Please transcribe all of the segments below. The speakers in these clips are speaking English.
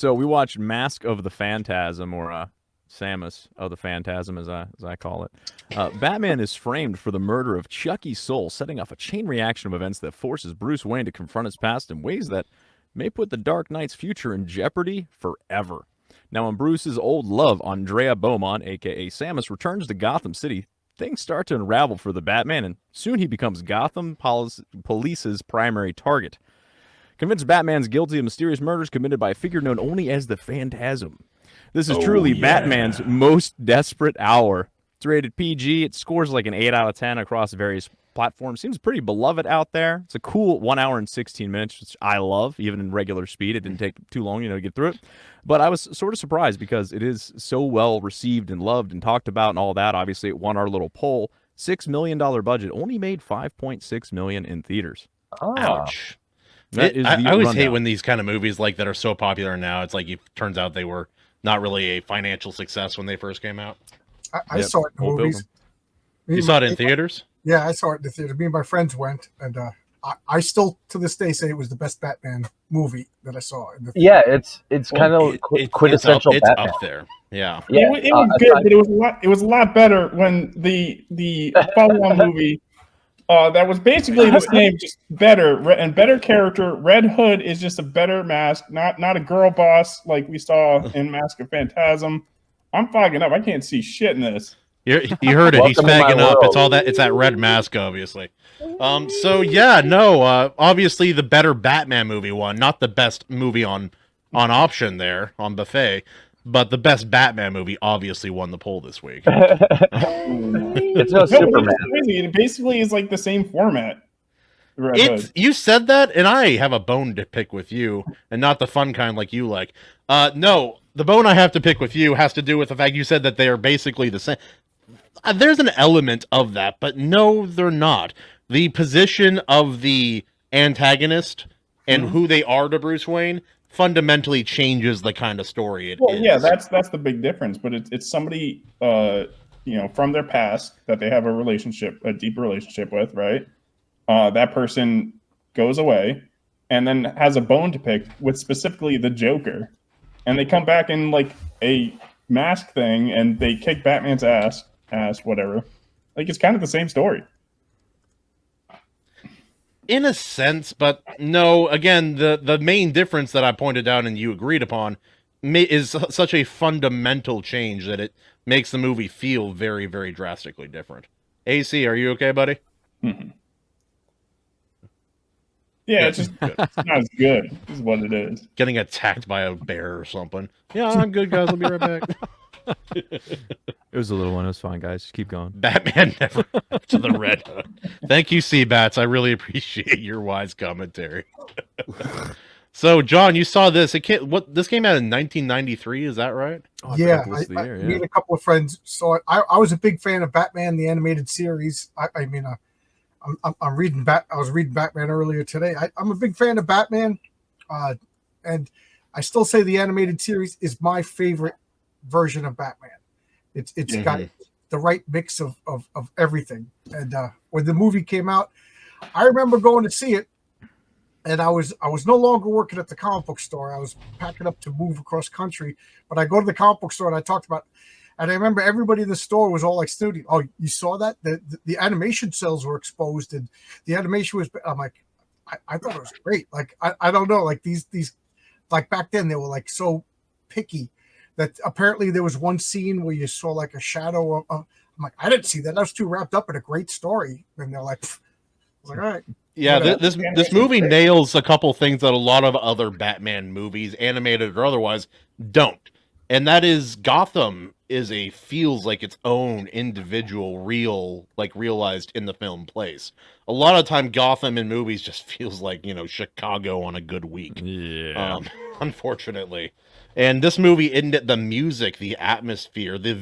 So we watched Mask of the Phantasm, or Samus of the Phantasm, as I call it. Batman is framed for the murder of Chucky Soul, setting off a chain reaction of events that forces Bruce Wayne to confront his past in ways that may put the Dark Knight's future in jeopardy forever. Now, when Bruce's old love, Andrea Beaumont, aka Samus, returns to Gotham City, things start to unravel for the Batman, and soon he becomes Gotham Police's primary target. Convinced Batman's guilty of mysterious murders committed by a figure known only as the Phantasm. This is truly Batman's most desperate hour. It's rated PG. It scores like an 8 out of 10 across various platforms. Seems pretty beloved out there. It's a cool 1 hour and 16 minutes, which I love, even in regular speed. It didn't take too long, to get through it. But I was sort of surprised because it is so well received and loved and talked about and all that. Obviously, it won our little poll. $6 million budget, only made $5.6 million in theaters. Ouch. I always hate when these kind of movies like that are so popular now. It's like it turns out they were not really a financial success when they first came out. I saw it in the movies. You saw it in theaters? Yeah, I saw it in the theater. Me and my friends went, and I still to this day say it was the best Batman movie that I saw in the theater. Yeah, it's kind of quintessential it's Batman. up there. Yeah. It was good, but it was a lot better when the follow-on movie that was basically the same, just better and better character. Red Hood is just a better mask, not a girl boss like we saw in Mask of Phantasm. I'm fogging up. I can't see shit in this. You heard it. He's fagging up. It's all that. It's that red mask, obviously. So yeah, no. Obviously, the better Batman movie won, not the best movie on option there on buffet, but the best Batman movie obviously won the poll this week. It's no Superman. It basically is like the same format. You said that, and I have a bone to pick with you, and not the fun kind like you like. No, the bone I have to pick with you has to do with the fact you said that they are basically the same. There's an element of that, but no, they're not. The position of the antagonist and who they are to Bruce Wayne fundamentally changes the kind of story it is. Yeah, that's the big difference. But it's somebody from their past that they have a deep relationship with, right? That person goes away and then has a bone to pick with specifically the Joker, and they come back in like a mask thing and they kick Batman's ass, whatever. Like, it's kind of the same story. In a sense, but no, again, the main difference that I pointed out and you agreed upon is such a fundamental change that it makes the movie feel very, very drastically different. AC, are you okay, buddy? Mm-hmm. Yeah, it's just it's not as good is what it is. Getting attacked by a bear or something. Yeah, I'm good, guys. I'll be right back. It was a little one. It was fine, guys. Just keep going. Batman never to the Red Hood. Thank you, Seabats. I really appreciate your wise commentary. So, John, you saw this. This came out in 1993. Is that right? Oh, Yeah, me and a couple of friends saw it. I was a big fan of Batman the animated series. I'm reading I was reading Batman earlier today. I'm a big fan of Batman, and I still say the animated series is my favorite version of Batman. It's got the right mix of everything. And when the movie came out, I remember going to see it, and I was no longer working at the comic book store. I was packing up to move across country, but I go to the comic book store and I talked about. And I remember everybody in the store was all like, "Studio, oh, you saw that? The animation cells were exposed, and the animation was." I'm like, I thought it was great. Like, I don't know, like these like back then they were like so picky that apparently there was one scene where you saw like a shadow of. I'm like, I didn't see that. I was too wrapped up in a great story, and they're like, I was like, all right. Yeah, this movie nails a couple things that a lot of other Batman movies, animated or otherwise, don't. And that is Gotham feels like its own individual, realized in the film place. A lot of time Gotham in movies just feels like, Chicago on a good week. Yeah. Unfortunately. And this movie, the music, the atmosphere, the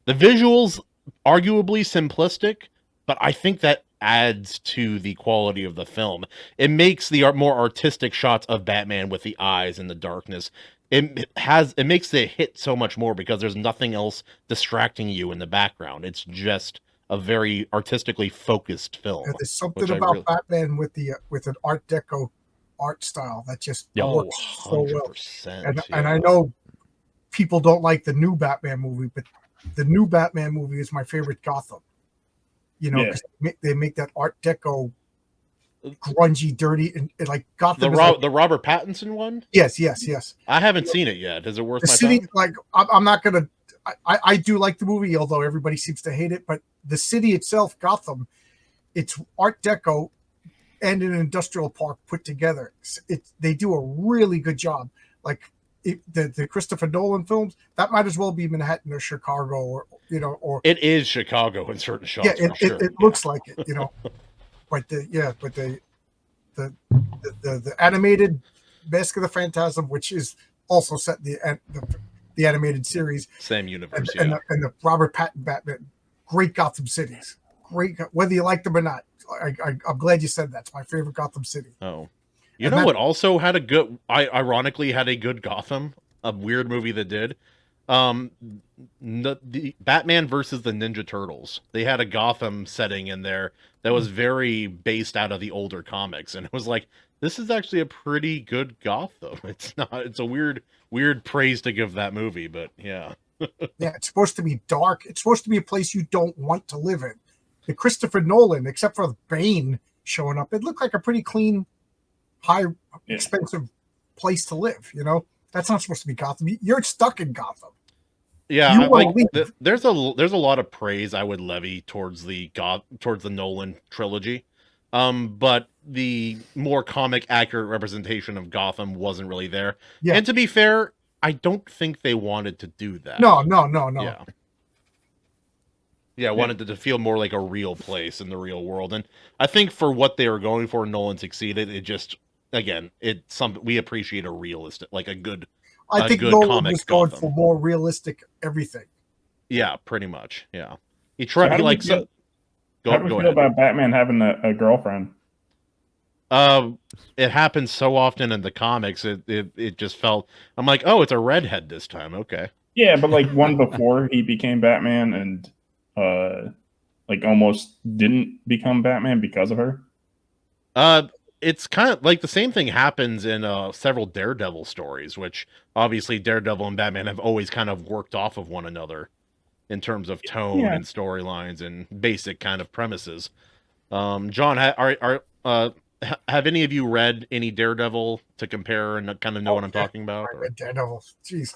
visuals, arguably simplistic, but I think that adds to the quality of the film. It makes the more artistic shots of Batman with the eyes and the darkness. It makes it hit so much more because there's nothing else distracting you in the background. It's just a very artistically focused film. There's something about Batman with an Art Deco art style that just Yep. works so well. 100%. And I know people don't like the new Batman movie, but the new Batman movie is my favorite Gotham. You know, Yeah. because they make that Art Deco, grungy, dirty, and like Gotham. The Robert Pattinson one? Yes. I haven't seen it yet. Is it worth The my city, time? like I'm not gonna. I do like the movie, although everybody seems to hate it. But the city itself, Gotham, it's Art Deco and an industrial park put together. They do a really good job. Like the Christopher Nolan films, that might as well be Manhattan or Chicago, or or It is Chicago in certain shots, yeah, for sure. it looks like it, But the animated Mask of the Phantasm, which is also set in the animated series, Same universe, and yeah. the Robert Pattinson Batman, great Gotham cities, great whether you like them or not. I'm glad you said that. It's my favorite Gotham City. Oh. You And know that- what also had a good, ironically had a good Gotham? A weird movie that did? The Batman versus the Ninja Turtles. They had a Gotham setting in there that was very based out of the older comics, and it was like, this is actually a pretty good Gotham. It's not. It's a weird praise to give that movie, but yeah. Yeah, it's supposed to be dark. It's supposed to be a place you don't want to live in. The Christopher Nolan, except for Bane showing up, it looked like a pretty clean, high, expensive place to live. That's not supposed to be Gotham. You're stuck in Gotham. Yeah, You wanna leave. there's a lot of praise I would levy towards the Nolan trilogy, but the more comic accurate representation of Gotham wasn't really there. Yeah. And to be fair, I don't think they wanted to do that. No. Yeah, wanted it to feel more like a real place in the real world, and I think for what they were going for, Nolan succeeded. It just, again, we appreciate a realistic, like a good. I think good Nolan comic was going Gotham. for more realistic everything. Yeah, pretty much. Yeah, he So how tried do we like feel- so. How do we Go feel ahead. about Batman having a girlfriend? It happens so often in the comics. It just felt. I'm like, oh, it's a redhead this time. Okay. Yeah, but like one before he became Batman and like almost didn't become Batman because of her. It's kind of like the same thing happens in several Daredevil stories, which obviously Daredevil and Batman have always kind of worked off of one another in terms of tone Yeah. and storylines and basic kind of premises. John, have any of you read any Daredevil to compare and kind of know what I'm talking about? I read Daredevil. Jeez.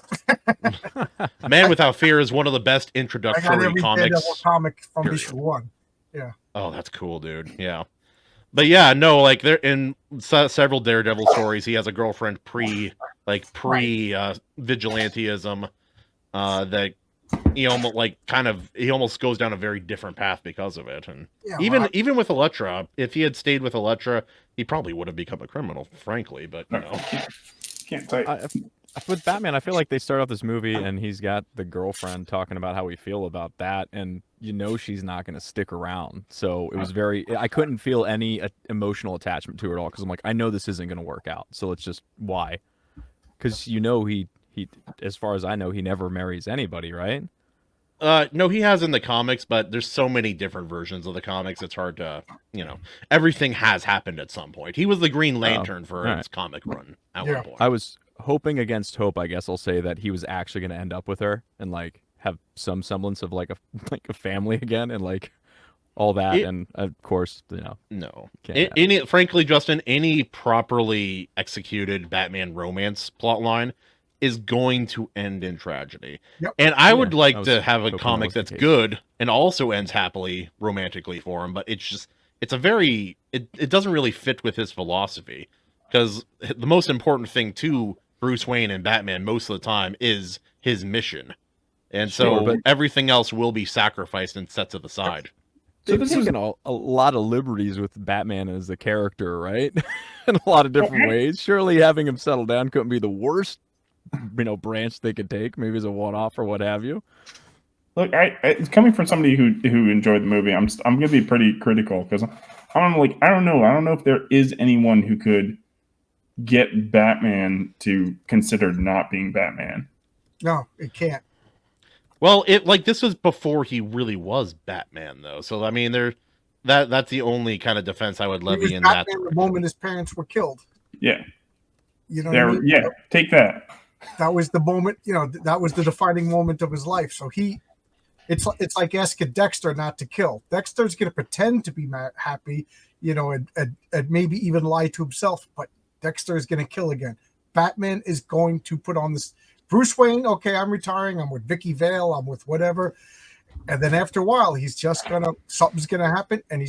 Man Without Fear is one of the best I got introductory every Daredevil comics. comic from period. issue 1. Oh, that's cool, dude. Yeah. But yeah, no, like there in several Daredevil stories, he has a girlfriend pre vigilanteism, that he almost goes down a very different path because of it. And Yeah, even with Elektra, if he had stayed with Elektra, he probably would have become a criminal, frankly. But Can't type. With Batman, I feel like they start off this movie and he's got the girlfriend talking about how we feel about that, and she's not going to stick around. So it was I couldn't feel any emotional attachment to her at all because I'm like, I know this isn't going to work out. So it's just why? Because he, as far as I know, he never marries anybody, right? No, he has in the comics, but there's so many different versions of the comics. It's hard to, everything has happened at some point. He was the Green Lantern for his comic run at one point. I was hoping against hope, I guess I'll say, that he was actually going to end up with her and like have some semblance of like a family again and like all that. And of course, no. can't Frankly, Justin, any properly executed Batman romance plotline is going to end in tragedy. Yep. And I would like I was to have a hoping that comic was the that's case. good and also ends happily romantically for him, but it's a very it doesn't really fit with his philosophy, because the most important thing to Bruce Wayne and Batman most of the time is his mission. And so Sure, but- everything else will be sacrificed and set to the side. They've taken a lot of liberties with Batman as a character, right? In a lot of different ways. Surely having him settle down couldn't be the worst, branch they could take. Maybe as a one-off or what have you. Look, it's coming from somebody who enjoyed the movie. I'm going to be pretty critical because I don't know if there is anyone who could get Batman to consider not being Batman. No, it can't. Well, this was before he really was Batman, though. So I mean, that's the only kind of defense I would He levy was in that Batman the direction. moment his parents were killed. Yeah. You know what I mean? Yeah, take that. That was the moment. That was the defining moment of his life. So it's like asking Dexter not to kill. Dexter's going to pretend to be happy, and maybe even lie to himself, but Dexter is going to kill again. Batman is going to put on this. Bruce Wayne, okay, I'm retiring. I'm with Vicky Vale. I'm with whatever. And then after a while, something's gonna happen, and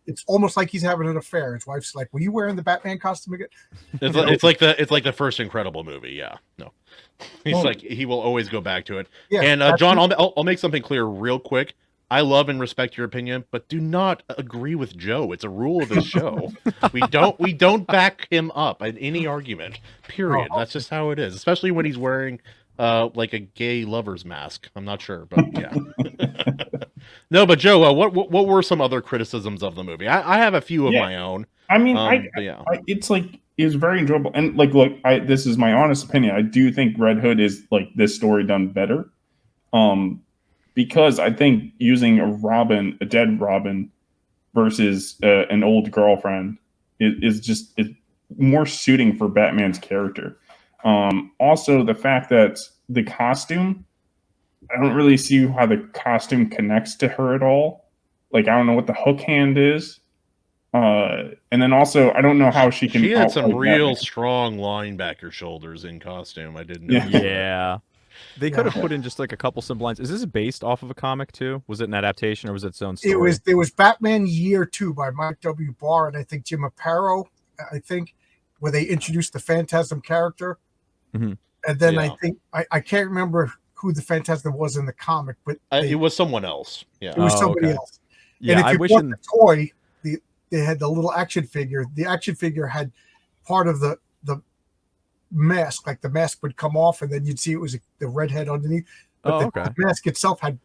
it's almost like he's having an affair. His wife's like, "Were you wearing the Batman costume again?" It's like the first Incredible movie. Yeah, no, he's like he will always go back to it. Yeah, and John, I'll make something clear real quick. I love and respect your opinion, but do not agree with Joe. It's a rule of this show. we don't back him up in any argument. Period. That's just how it is. Especially when he's wearing like a gay lover's mask. I'm not sure, but yeah. No, but Joe, what were some other criticisms of the movie? I have a few of my own. I mean, it's very enjoyable, and look, this is my honest opinion. I do think Red Hood is like this story done better, because I think using a dead Robin, versus an old girlfriend is just more suiting for Batman's character. Also, the fact that the costume, I don't really see how the costume connects to her at all. Like, I don't know what the hook hand is. And then also, I don't know how she can. She had some real strong linebacker shoulders in costume. I didn't know. Yeah. They could have put in just like a couple simple lines. Is this based off of a comic too? Was it an adaptation or was it its own story? It was Batman Year 2 by Mike W. Barr and I think Jim Aparo, where they introduced the Phantasm character. Mm-hmm. And then I think I can't remember who the Phantasm was in the comic, but it was someone else. Yeah, it was somebody else. Yeah, and if you bought the toy, they had the little action figure. The action figure had part of the mask, like the mask would come off, and then you'd see it was the red head underneath. But the mask itself had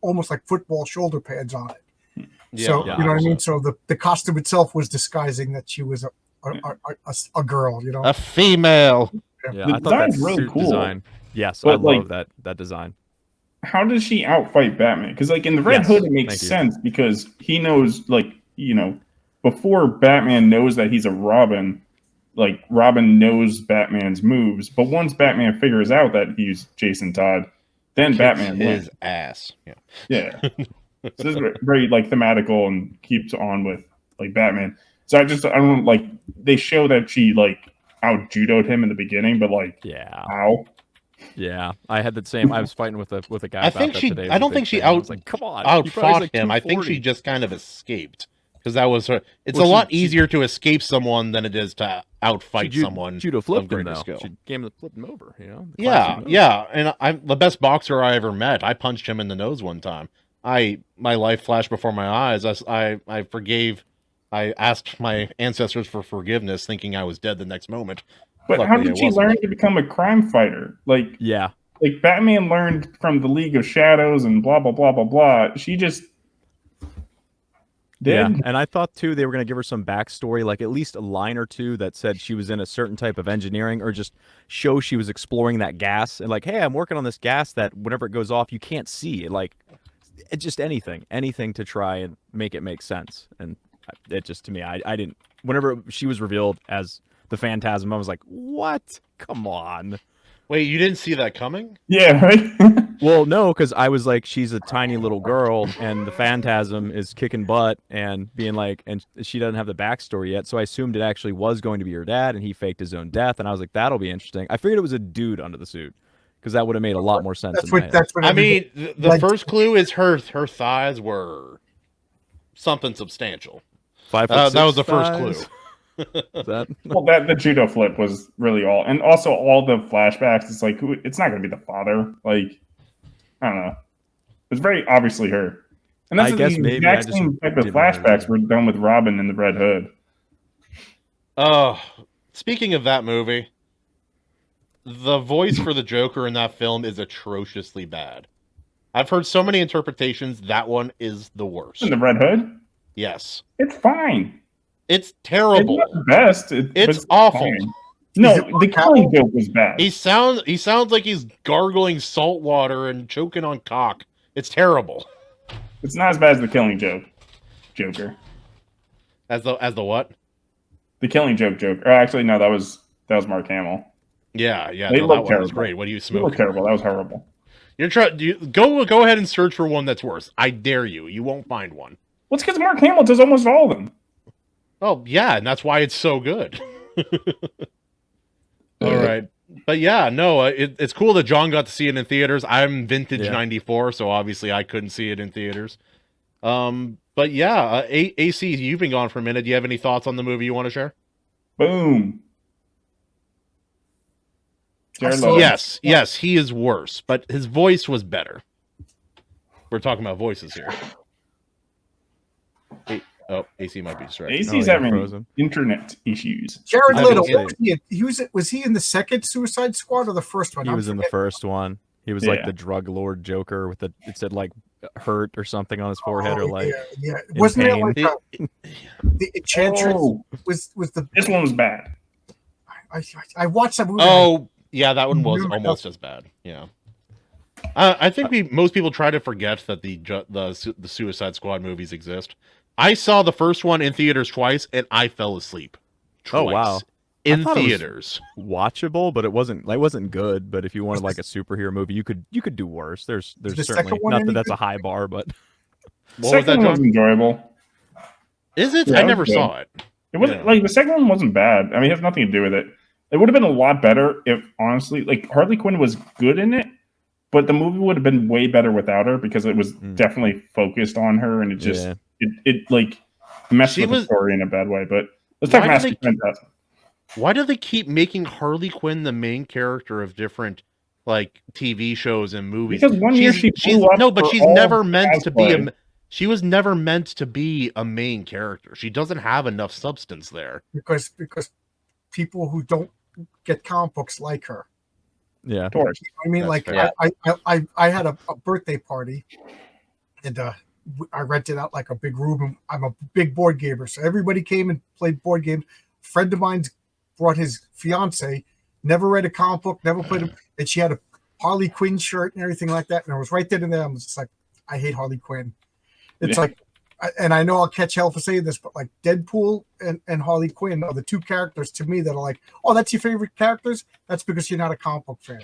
almost like football shoulder pads on it. Yeah, so you know what I mean. So the costume itself was disguising that she was a girl. A female. Yeah, I thought that's really cool. Design. Yes, but I love that design. How does she outfight Batman? Because in the Red Hood, it makes sense because he knows, before Batman knows that he's a Robin, Robin knows Batman's moves. But once Batman figures out that he's Jason Todd, then Batman wins. His ass. Yeah. So this is very thematical and keeps on with Batman. So I don't they show that she out judoed him in the beginning, but how? Yeah, I had the same. I was fighting with a guy. I think she. Today I don't think she come on, outfought him. I think she just kind of escaped because that was her. It's a lot easier to escape someone than it is to outfight someone. Judo flipped him though. Skill. She flipped him over. Yeah. And I'm the best boxer I ever met. I punched him in the nose one time. My life flashed before my eyes. I forgave. I asked my ancestors for forgiveness, thinking I was dead the next moment. But luckily, how did she learn to become a crime fighter? Batman learned from the League of Shadows and blah blah blah blah blah. She just did. Yeah, and I thought too they were going to give her some backstory, like at least a line or two that said she was in a certain type of engineering, or just show she was exploring that gas and hey, I'm working on this gas that whenever it goes off, you can't see it. It's just anything to try and make it make sense. And it just, to me, I didn't. Whenever she was revealed as the Phantasm, I was like, what? Come on. Wait, you didn't see that coming? Yeah, right? Well, no, because I was like, she's a tiny little girl, and the Phantasm is kicking butt and being and she doesn't have the backstory yet, so I assumed it actually was going to be her dad, and he faked his own death, and I was like, that'll be interesting. I figured it was a dude under the suit, because that would have made a lot more sense. I mean, the first clue is her thighs were something substantial. 5 foot 6 that was the first thighs. clue. The judo flip was really all, and also all the flashbacks. It's it's not going to be the father. I don't know. It's very obviously her, and that's the exact same type of flashbacks were done with Robin in the Red Hood. Speaking of that movie, the voice for the Joker in that film is atrociously bad. I've heard so many interpretations. That one is the worst. In the Red Hood? Yes. It's fine. It's terrible. It's not the best. It's awful. Fine. No, the Killing Joke was bad. He sounds like he's gargling salt water and choking on cock. It's terrible. It's not as bad as the Killing Joke. Joker. As the what? The Killing Joke Joker. Actually, no, that was Mark Hamill. Yeah, They no, look that one was terrible. great. What are you They look smoking? terrible. That was horrible. You're trying. Go ahead and search for one that's worse. I dare you. You won't find one. Well, it's because Mark Hamill does almost all of them. Oh yeah, and that's why it's so good. All right, but yeah, no, it's cool that John got to see it in theaters. I'm vintage '94, so obviously I couldn't see it in theaters. But yeah, AC, you've been gone for a minute. Do you have any thoughts on the movie you want to share? Boom. Yes, he is worse, but his voice was better. We're talking about voices here. AC might be distracted. AC's having internet issues. Jared Leto, was he in the second Suicide Squad or the first one? He was in the first one. He was like the drug lord Joker with it said like hurt or something on his forehead or like wasn't it like the Enchantress was the this one was bad. I watched that movie. Oh yeah, that one was almost as bad. Yeah. I think most people try to forget that the Suicide Squad movies exist. I saw the first one in theaters twice, and I fell asleep. Twice. Oh wow! In theaters, watchable, but it wasn't good. But if you wanted like a superhero movie, you could do worse. There's certainly not that that's a high bar, but second one was enjoyable. Is it? I never saw it. It wasn't like the second one wasn't bad. I mean, it has nothing to do with it. It would have been a lot better if honestly, like Harley Quinn was good in it. But the movie would have been way better without her because it was definitely focused on her, and it just it like messed with the story in a bad way. But let's talk Mask of Phantasm. Why do they keep making Harley Quinn the main character of different like TV shows and movies? Because one year she's never meant to be she was never meant to be a main character. She doesn't have enough substance there. Because people who don't get comic books like her. Yeah, I mean, like I had a birthday party, and I rented out like a big room. And I'm a big board gamer, so everybody came and played board games. A friend of mine brought his fiance, never read a comic book, never played them, and she had a Harley Quinn shirt and everything like that. And I was right then and there. I was just like, I hate Harley Quinn. It's like, and I know I'll catch hell for saying this, but like Deadpool and Harley Quinn are the two characters to me that are like, oh, that's your favorite characters? That's because you're not a comic book fan.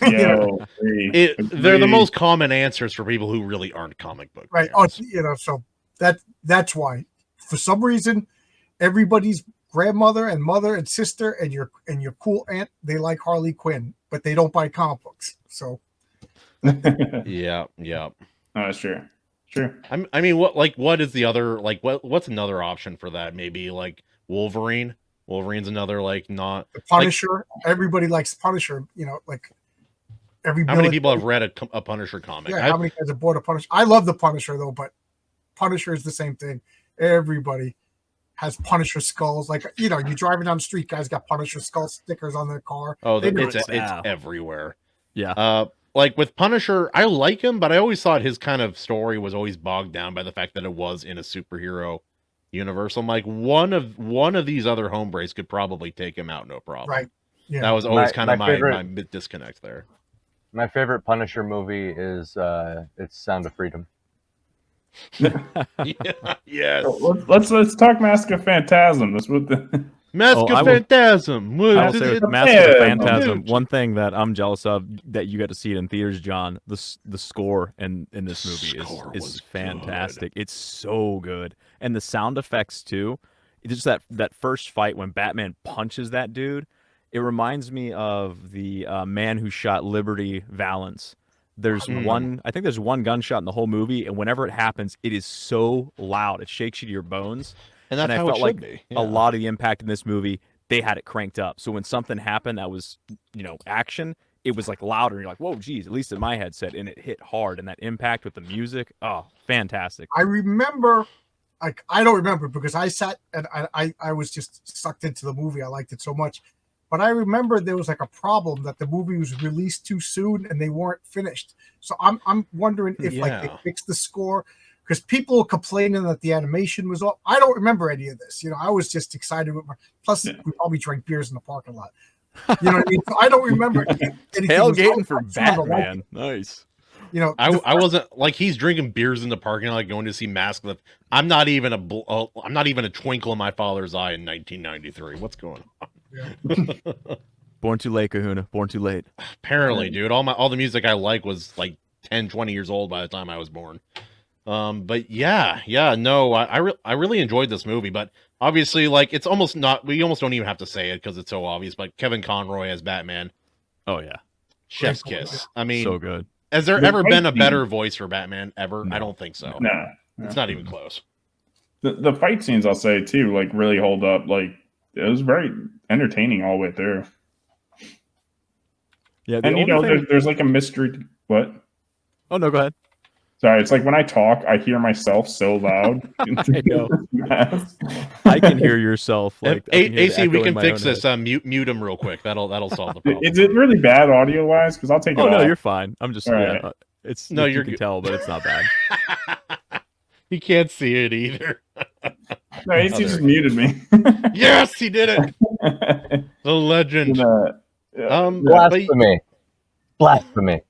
They're the most common answers for people who really aren't comic book fans. Right. So that's why. For some reason, everybody's grandmother and mother and sister and your cool aunt, they like Harley Quinn, but they don't buy comic books. So yeah. Oh, that's true. True. I mean, what is the other what's another option for that? Maybe like Wolverine. Wolverine's another like not the Punisher. Everybody likes Punisher. Like how many people have read a Punisher comic? Yeah, how many guys have bought a Punisher? I love the Punisher though, but Punisher is the same thing. Everybody has Punisher skulls. Like you're driving down the street, guys got Punisher skull stickers on their car. Oh, it's everywhere. Yeah. Like with Punisher, I like him, but I always thought his kind of story was always bogged down by the fact that it was in a superhero universe. I'm like, one of these other hombres could probably take him out, no problem. Right. Yeah. That was always kind of my disconnect there. My favorite Punisher movie is it's Sound of Freedom. Yes. Let's talk Mask of Phantasm. That's what the Mask of Phantasm. I will say with Mask of Phantasm, one thing that I'm jealous of that you got to see it in theaters, John. The score in this movie is fantastic. It's so good, and the sound effects too. It's just that first fight when Batman punches that dude. It reminds me of the Man Who Shot Liberty Valance. There's I think there's one gunshot in the whole movie, and whenever it happens, it is so loud, it shakes you to your bones. And that's how I it felt should like be. a lot of the impact in this movie, they had it cranked up. So when something happened that was, action, it was like louder. And you're like, whoa, geez, at least in my headset, and it hit hard. And that impact with the music, oh, fantastic. I remember, I don't remember because I sat and I was just sucked into the movie. I liked it so much. But I remember there was like a problem that the movie was released too soon and they weren't finished. So I'm wondering if they fixed the score. Because people were complaining that the animation was off. I don't remember any of this. I was just excited with plus we probably drank beers in the parking lot. You know what I mean? So I don't remember anything. Tailgating for Batman. Nice. You know, I wasn't like he's drinking beers in the parking lot going to see Mask of. I'm not even a twinkle in my father's eye in 1993. What's going on? Born too late, Kahuna. Born too late. Apparently, dude, all the music I like was like 10, 20 years old by the time I was born. But yeah, no, I really enjoyed this movie, but obviously, like, it's almost not. We almost don't even have to say it because it's so obvious. But Kevin Conroy as Batman, Oh yeah, chef's Great kiss. I mean, so good. has there The ever fight been a scene- better voice for Batman ever? No. I don't think so. No. It's not even close. The fight scenes, I'll say too, like really hold up. Like it was very entertaining all the way through. Yeah, the And you only know, thing. there's like a mystery. What? Oh no, go ahead. Sorry, it's like when I talk, I hear myself so loud. I know. I can hear yourself. Like I can hear the AC, we echo in can my fix own this. head. Mute him real quick. That'll solve the problem. Is it really bad audio wise? Because I'll take it Oh no, off. you're fine. I'm just All yeah. right. It's No, you you're can good. tell, but it's not bad. He can't see it either. No, AC Oh, there just we muted me. Yes, he did it. The legend. Yeah. But, Blasphemy.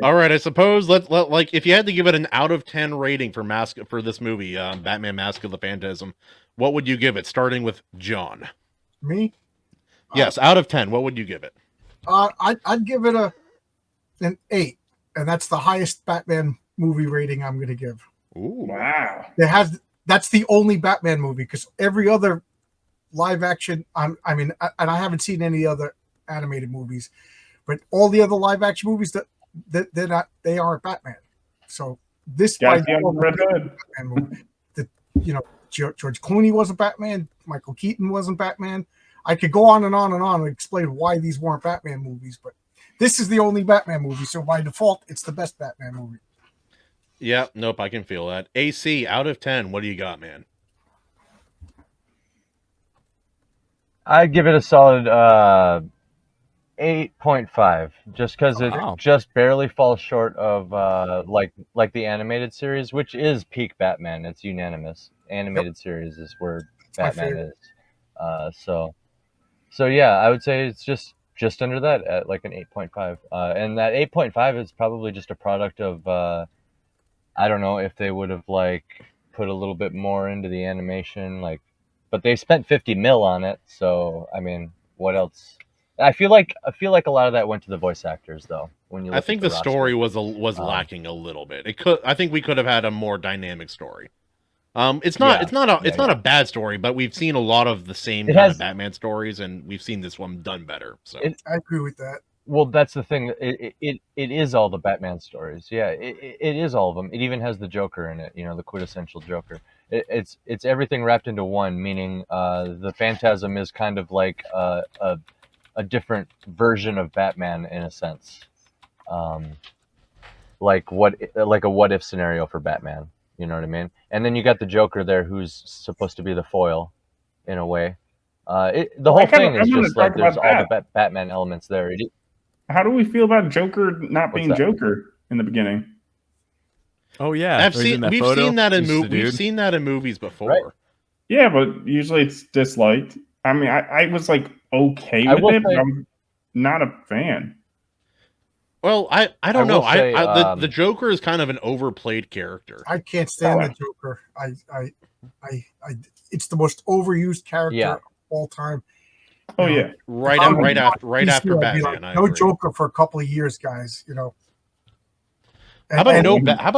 all right. I suppose let like if you had to give it an out of 10 rating for this movie, Batman: Mask of the Phantasm, what would you give it? Starting with John. me. Yes, out of 10, what would you give it? I'd give it an 8, and that's the highest Batman movie rating I'm going to give. Ooh, Wow. That's the only Batman movie, because every other live action, and I haven't seen any other animated movies, but all the other live action movies they aren't Batman. So this Got by the far Red the Hood. Batman movie. George Clooney wasn't Batman. Michael Keaton wasn't Batman. I could go on and on and on and explain why these weren't Batman movies, but this is the only Batman movie, so by default, it's the best Batman movie. yeah, nope, I can feel that. AC, out of 10, what do you got, man? I'd give it a solid 8.5, just because it Wow. just barely falls short of like the animated series, which is peak Batman. It's unanimous. Animated series is where my Batman favorite. is. So yeah, I would say it's just under that at like an 8.5. And that 8.5 is probably just a product of I don't know if they would have like put a little bit more into the animation, like, but they spent 50 mil on it. So I mean, what else? I feel like a lot of that went to the voice actors, though. When you look I think at the roster. story was lacking a little bit. I think we could have had a more dynamic story. It's not a bad story, but we've seen a lot of the same kind of Batman stories, and we've seen this one done better. So I agree with that. Well, that's the thing. It is all the Batman stories. Yeah, it is all of them. It even has the Joker in it. You know, the quintessential Joker. It's everything wrapped into one. Meaning, the Phantasm is kind of like a different version of Batman in a sense. Like a what if scenario for Batman. You know what I mean? And then you got the Joker there, who's supposed to be the foil, in a way. The whole thing is just like there's all the Batman elements there. How do we feel about Joker not being that? Joker in the beginning? Oh yeah, we've seen that in movies before. Right. Yeah, but usually it's disliked. I mean, I was like okay with it, but I'm not a fan. Well, I don't know. The Joker is kind of an overplayed character. I can't stand the Joker. It's the most overused character of all time. Oh yeah, right after Batman. Like, no Joker for a couple of years, guys. You know. How about no Batman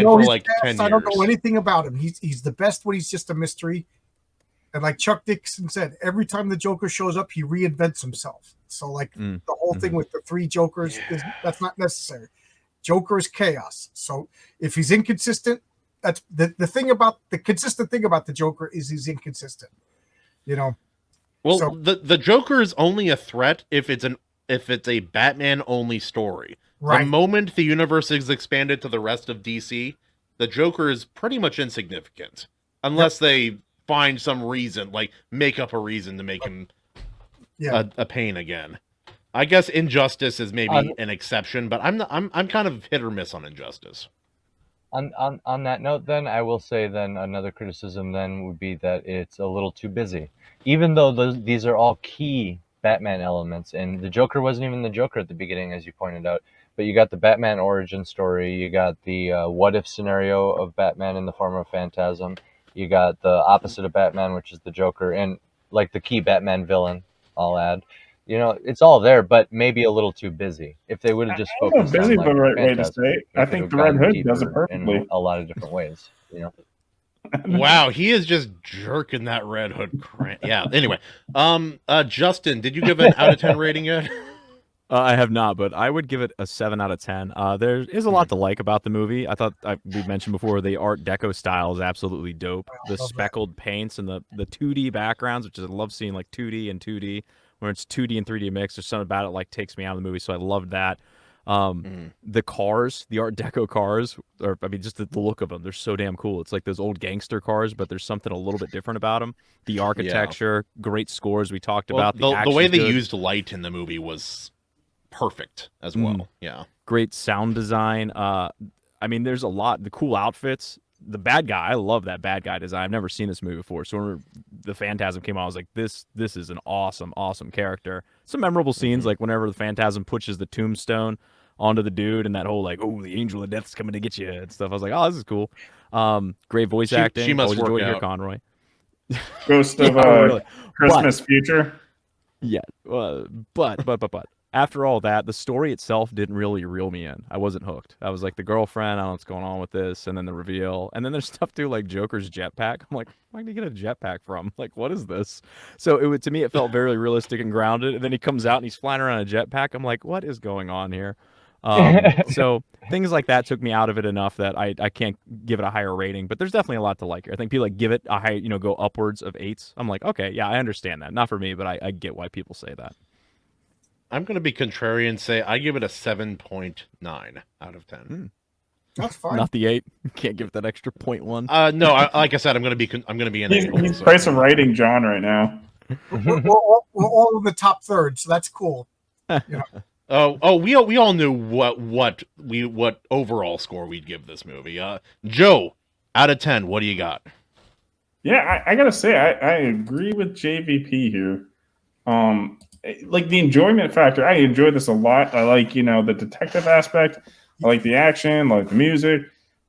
for like 10 years? I don't know anything about him. He's the best when he's just a mystery. And like Chuck Dixon said, every time the Joker shows up, he reinvents himself. So like the whole thing with the 3 Jokers, that's not necessary. Joker is chaos. So if he's inconsistent, that's the consistent thing about the Joker is he's inconsistent. You know. Well, so, the Joker is only a threat if it's a Batman only story. Right. The moment the universe is expanded to the rest of DC, the Joker is pretty much insignificant unless they find some reason, like make up a reason to make him a pain again. I guess Injustice is maybe an exception, but I'm kind of hit or miss on Injustice. On that note, then I will say then another criticism then would be that it's a little too busy, even though these are all key Batman elements, and the Joker wasn't even the Joker at the beginning, as you pointed out. But you got the Batman origin story. You got the what if scenario of Batman in the form of Phantasm. You got the opposite of Batman, which is the Joker, and like the key Batman villain. I'll add. It's all there, but maybe a little too busy. If they would have just I don't know if focused on busy is like the right way to Phantasm, say it. they I could think have the Red gone Hood does it deeper perfectly. in a lot of different ways. Wow, he is just jerking that Red Hood crank. Yeah. Anyway, Justin, did you give an out of 10 rating yet? I have not, but I would give it a 7 out of 10. There is a lot to like about the movie. I thought we mentioned before the Art Deco style is absolutely dope. The love speckled paints and the 2D backgrounds, which I love seeing like 2D and 2D, where it's 2D and 3D mix. There's something about it like takes me out of the movie, so I loved that. The cars, the Art Deco cars, or I mean, just the look of them, they're so damn cool. It's like those old gangster cars, but there's something a little bit different about them. The architecture, great scores we talked about. The way action's they good. used light in the movie was perfect as well. Yeah. Great sound design. I mean, there's a lot. The cool outfits. The bad guy, I love that bad guy design. I've never seen this movie before. So when the Phantasm came out, I was like, this is an awesome character. Some memorable scenes, like whenever the Phantasm pushes the tombstone onto the dude and that whole like, oh, the angel of death's coming to get you and stuff. I was like, oh, this is cool. Great voice acting. She must Always enjoyed work here, out. Conroy. Ghost of Yeah, really. Christmas Future. Yeah, but after all that, the story itself didn't really reel me in. I wasn't hooked. I was like, the girlfriend, I don't know what's going on with this, and then the reveal, and then there's stuff too like Joker's jetpack. I'm like, where did he get a jetpack from? Like, what is this? So to me, it felt very realistic and grounded. And then he comes out and he's flying around a jetpack. I'm like, what is going on here? So things like that took me out of it enough that I can't give it a higher rating, but there's definitely a lot to like here. I think people like give it a high, go upwards of 8s. I'm like, okay, yeah, I understand that. Not for me, but I get why people say that. I'm going to be contrarian and say I give it a 7.9 out of 10. That's fine. Not the 8. Can't give it that extra 0.1. No, like I said, I'm going to be in He's price of writing John right now. We're all in the top third, so that's cool. We all knew what overall score we'd give this movie. Joe, out of 10, what do you got? Yeah, I gotta say I agree with JVP here. Like the enjoyment factor, I enjoy this a lot. I like the detective aspect. I like the action, I like the music.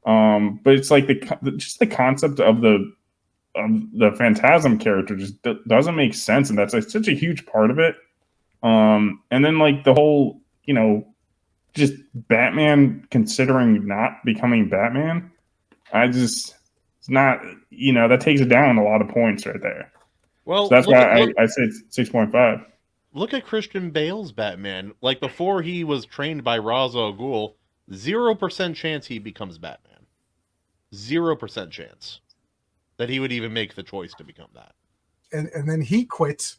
But it's like just the concept of the Phantasm character just doesn't make sense, and that's like such a huge part of it. And then like the whole just Batman considering not becoming Batman, it's not that takes it down a lot of points right there. Well, so that's why I say it's 6.5. Look at Christian Bale's Batman. Like before he was trained by Ra's al Ghul, 0% chance he becomes Batman. 0% chance that he would even make the choice to become that. And then he quits.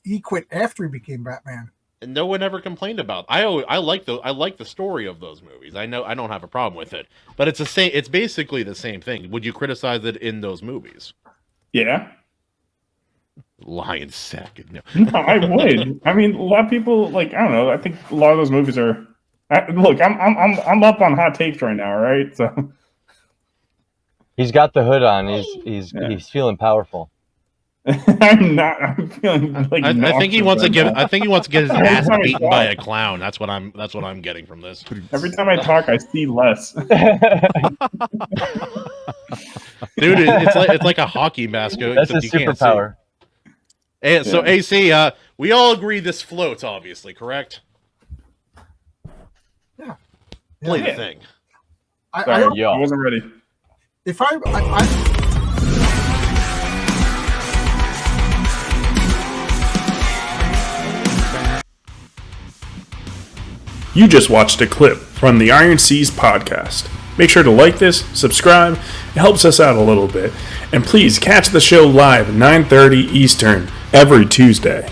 He quit after he became Batman. And no one ever complained about. I like the story of those movies. I know I don't have a problem with it, but it's basically the same thing. Would you criticize it in those movies? Yeah. Lion sack. No, I would. I mean, a lot of people I don't know. I think a lot of those movies are. Look, I'm up on hot takes right now, right? So he's got the hood on. He's feeling powerful. I'm not. I'm feeling like. I think he wants to get. I think he wants to get his ass beaten by a clown. That's what I'm getting from this. Every time I talk, I see less. Dude, it's like a hockey mask. That's his superpower. And so AC, we all agree this floats, obviously, correct? Yeah. Play the thing. Sorry, I wasn't ready. If I You just watched a clip from the Iron Seas podcast. Make sure to like this, subscribe, it helps us out a little bit. And please catch the show live at 9:30 Eastern every Tuesday.